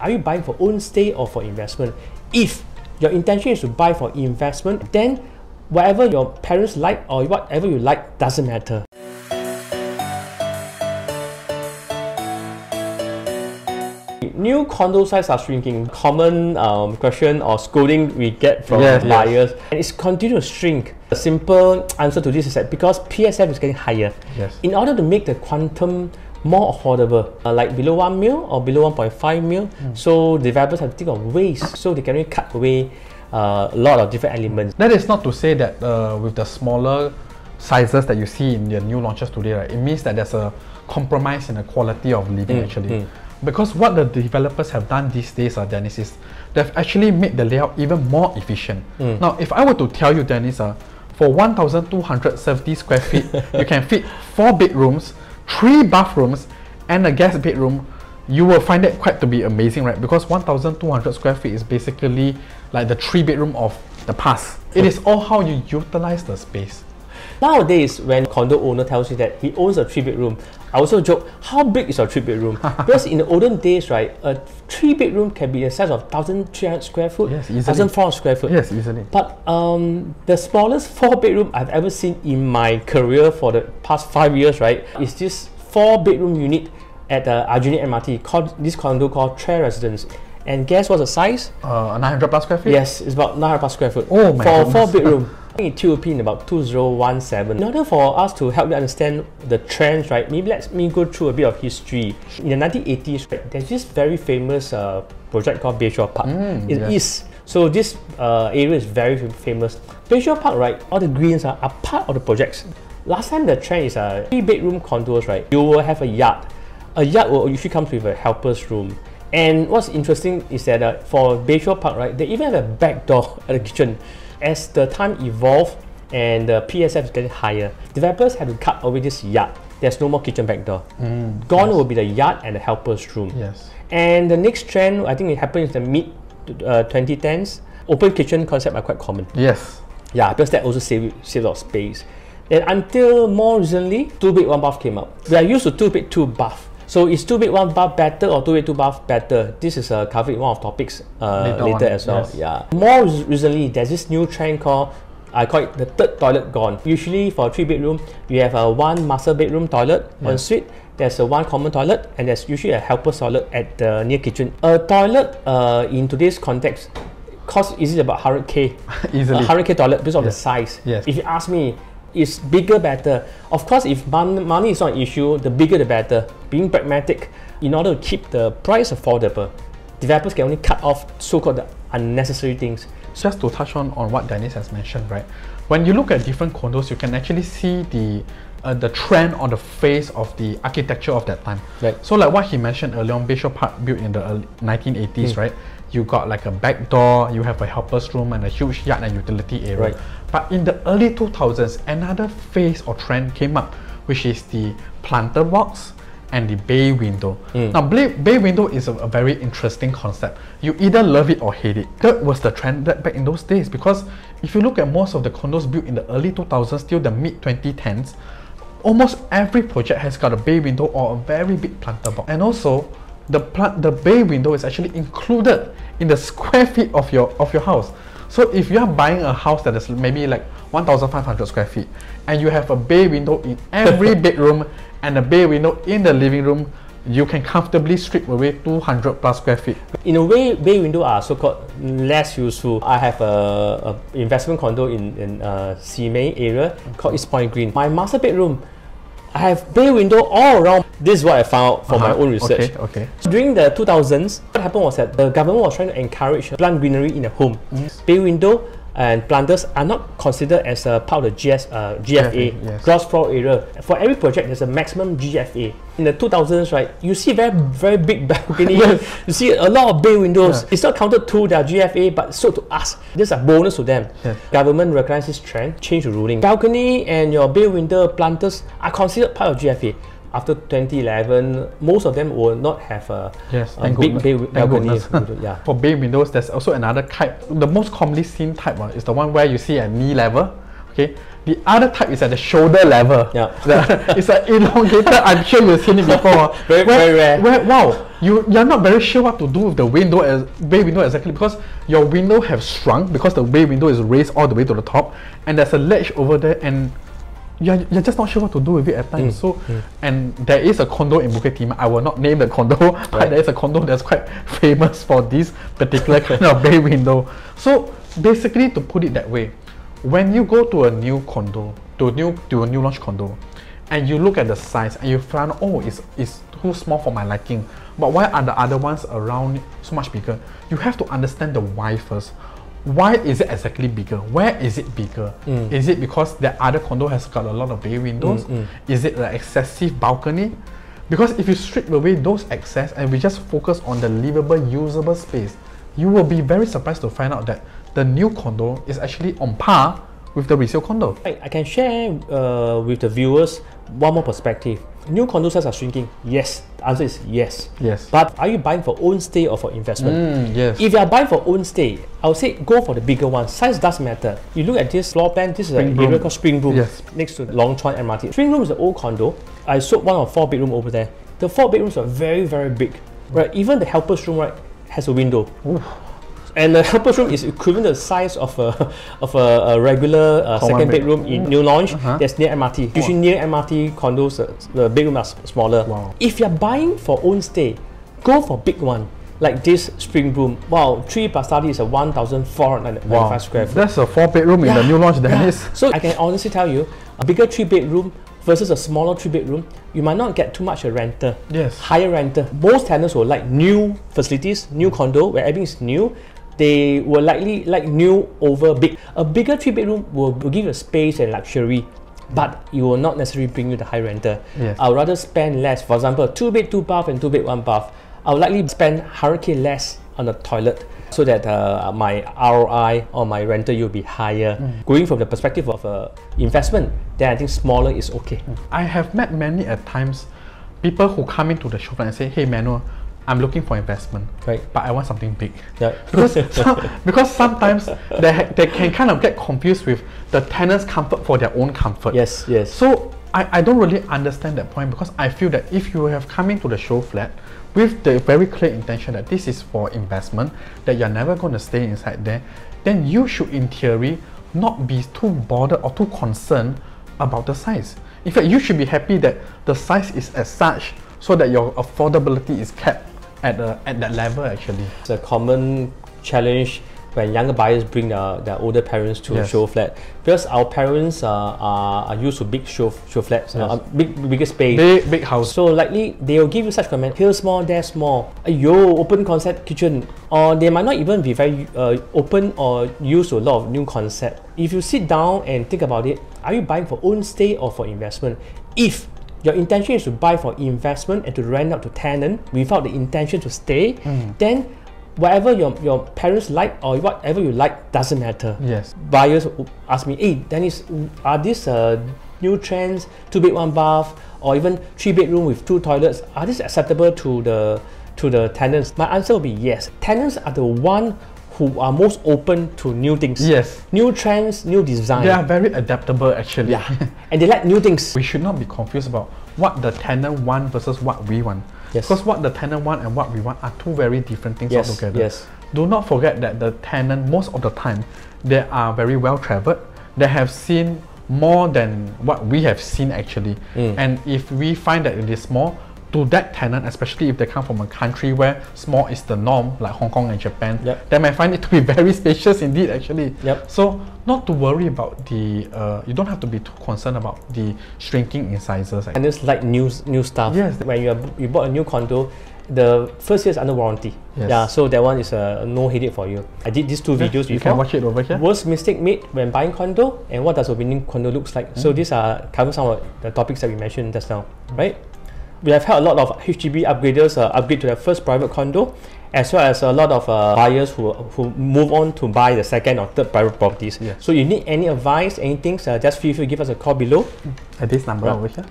are you buying for own stay or for investment? If your intention is to buy for investment, then whatever your parents like or whatever you like doesn't matter. New condo sites are shrinking. Common question or scolding we get from buyers, and it's continuing to shrink. The simple answer to this is that because PSF is getting higher, in order to make the quantum more affordable, like below 1 mil or below 1.5 mil, so developers have to think of ways so they can really cut away a lot of different elements. That is not to say that with the smaller sizes that you see in your new launches today, right, it means that there's a compromise in the quality of living actually. Because what the developers have done these days, Dennis, is they've actually made the layout even more efficient. Now, if I were to tell you, Dennis, for 1,270 square feet, you can fit 4 bedrooms, 3 bathrooms, and a guest bedroom, you will find that quite to be amazing, right? Because 1,200 square feet is basically like the 3-bedroom of the past. It is all how you utilize the space. Nowadays, when condo owner tells you that he owns a 3-bedroom, I also joke, how big is your 3-bedroom? Because in the olden days, right, a 3-bedroom can be the size of 1,300 square foot, 1,400 square foot. Yes, easily. But the smallest 4-bedroom I've ever seen in my career for the past 5 years, right, is this 4-bedroom unit at Aljunied MRT, called this condo called Tre Residence. And guess what's the size? 900 plus square feet? Yes, it's about 900 plus square foot. Oh my goodness. For 4-bedroom. In TOP in about 2017. In order for us to help you understand the trends, right, maybe let me go through a bit of history. In the 1980s, right, there's this very famous project called Bayshore Park in East. So this area is very famous. Bayshore Park, right, all the greens are part of the projects. Last time the trend is 3-bedroom condos, right, you will have a yard. A yard will usually come with a helper's room. And what's interesting is that for Bayshore Park, right, they even have a back door at the kitchen. As the time evolved and the PSF is getting higher, developers have to cut away this yard. There's no more kitchen back door. Gone will be the yard and the helper's room. And the next trend, I think it happened in the mid 2010s. Open kitchen concept are quite common. Yeah, because that also saves a lot of space. And until more recently, 2-bed 1-bath came up. We are used to 2-bed 2-bath. So is 2-bed 1-bath better or 2-bed 2-bath better? This is covered in one of topics later as well. More recently, there's this new trend called, I call it the third toilet gone. Usually for a 3-bedroom, you have a 1 master bedroom toilet en suite. There's a 1 common toilet, and there's usually a helper's toilet at the near kitchen. A toilet in today's context costs easily about 100k. Easily. 100k toilet because of the size. If you ask me, is bigger better? Of course, if money is not an issue, the bigger the better. Being pragmatic, in order to keep the price affordable, developers can only cut off so-called the unnecessary things. Just to touch on what Dennis has mentioned, right? When you look at different condos, you can actually see the trend on the face of the architecture of that time. So like what he mentioned earlier on, Bayshore Park built in the early 1980s, right? You got like a back door, you have a helper's room and a huge yard and utility area. But in the early 2000s, another phase or trend came up, which is the planter box and the bay window. Now, bay window is a very interesting concept. You either love it or hate it. That was the trend back in those days, because if you look at most of the condos built in the early 2000s till the mid 2010s, almost every project has got a bay window or a very big planter box. And also, the bay window is actually included in the square feet of your house. So if you are buying a house that is maybe like 1,500 square feet and you have a bay window in every bedroom and a bay window in the living room, you can comfortably strip away 200 plus square feet. In a way, bay window are so-called less useful. I have a investment condo in Simei area called East Point Green. My master bedroom, I have bay window all around. This is what I found from my own research. So during the 2000s, what happened was that the government was trying to encourage plant greenery in a home. Bay window and planters are not considered as a part of the GFA, gross floor area. For every project, there's a maximum GFA. In the 2000s, right, you see very big balcony. You see a lot of bay windows. It's not counted to their GFA, but so to us. This is a bonus to them. Government recognizes this trend, change the ruling. Balcony and your bay window planters are considered part of GFA. After 2011, most of them will not have a big bay balcony. For bay windows, there's also another type. The most commonly seen type is the one where you see at knee level. Okay, the other type is at the shoulder level. Yeah. It's an elongated. I'm sure you've seen it before. Very rare. Where, wow, you're not very sure what to do with the window bay window exactly, because your window have shrunk because the bay window is raised all the way to the top, and there's a ledge over there, and you're just not sure what to do with it at times. And there is a condo in Bukit Timah. I will not name the condo, but there is a condo that's quite famous for this particular kind of bay window. So basically, to put it that way, when you go to a new condo, to a new launch condo, and you look at the size and you find, oh, it's too small for my liking, but why are the other ones around so much bigger? You have to understand the why first. Why is it exactly bigger? Where is it bigger? Is it because the other condo has got a lot of bay windows? Is it an excessive balcony? Because if you strip away those excess and we just focus on the livable, usable space, you will be very surprised to find out that the new condo is actually on par with the resale condo. I can share with the viewers one more perspective. New condo size are shrinking. Yes, the answer is yes. Yes. But are you buying for own stay or for investment? Yes. If you are buying for own stay, I would say go for the bigger one. Size does matter. You look at this floor plan, this is an area called Springbrook, next to Long Chuan MRT. Springbrook is an old condo. I sold one of 4 bedroom over there. The 4 bedrooms are very, very big. Right? Even the helper's room, right, has a window. Oof. And the helper's room is equivalent to the size of a regular second bedroom in new launch that's near MRT. Usually near MRT condos, the bedrooms are smaller. Wow. If you're buying for own stay, go for big one. Like this Springbrook. Wow, 3 plus study is a 1,495 square foot. That's a 4 bedroom in the new launch, Dennis. So I can honestly tell you, a bigger 3 bedroom versus a smaller 3 bedroom, you might not get too much a renter. Yes. Higher renter. Most tenants will like new facilities, new condo where everything is new. They will likely like new over big. A bigger 3 bedroom will give you space and luxury, but it will not necessarily bring you the high renter. Yes. I would rather spend less. For example, 2 bed, 2 bath and 2 bed, 1 bath. I would likely spend 100k less on the toilet so that my ROI or my rental will be higher. Going from the perspective of investment, then I think smaller is okay. I have met many at times people who come into the shop and say, hey Manuel, I'm looking for investment, right? But I want something big. Yeah. Because sometimes they can kind of get confused with the tenant's comfort for their own comfort. Yes, yes. So I don't really understand that point, because I feel that if you have come into the show flat with the very clear intention that this is for investment, that you're never going to stay inside there, then you should in theory not be too bothered or too concerned about the size. In fact, you should be happy that the size is as such so that your affordability is kept at that level actually. It's a common challenge when younger buyers bring their older parents to a show flat, because our parents are used to big show flats, bigger space, big house. So likely they will give you such comment: here small, there small. Yo, open concept kitchen, or they might not even be very open or used to a lot of new concept. If you sit down and think about it, are you buying for own stay or for investment? If your intention is to buy for investment and to rent out to tenant without the intention to stay, then whatever your parents like or whatever you like doesn't matter. Yes. Buyers ask me, hey Dennis, are these new trends, 2 bed 1 bath, or even 3 bedroom with 2 toilets, are these acceptable to the tenants? My answer will be yes. Tenants are the one who are most open to new things. Yes. New trends, new design. They are very adaptable actually. Yeah. And they like new things. We should not be confused about what the tenant want versus what we want. Yes. Because what the tenant want and what we want are two very different things altogether. Yes. Do not forget that the tenant, most of the time, they are very well traveled. They have seen more than what we have seen actually. And if we find that it is small, to that tenant, especially if they come from a country where small is the norm, like Hong Kong and Japan, they might find it to be very spacious indeed actually. So not to worry about the, you don't have to be too concerned about the shrinking in sizes. And it's like new stuff. Yes. When you bought a new condo, the first year is under warranty. Yes. Yeah, so that one is no headache for you. I did these 2 videos before. You can watch it over here. Worst mistake made when buying condo, and what does a winning condo looks like. So these are cover some of the topics that we mentioned just now, right? We have had a lot of HDB upgraders upgrade to their first private condo, as well as a lot of buyers who move on to buy the second or third private properties. So you need any advice, anything, just feel free to give us a call below. At this number over here.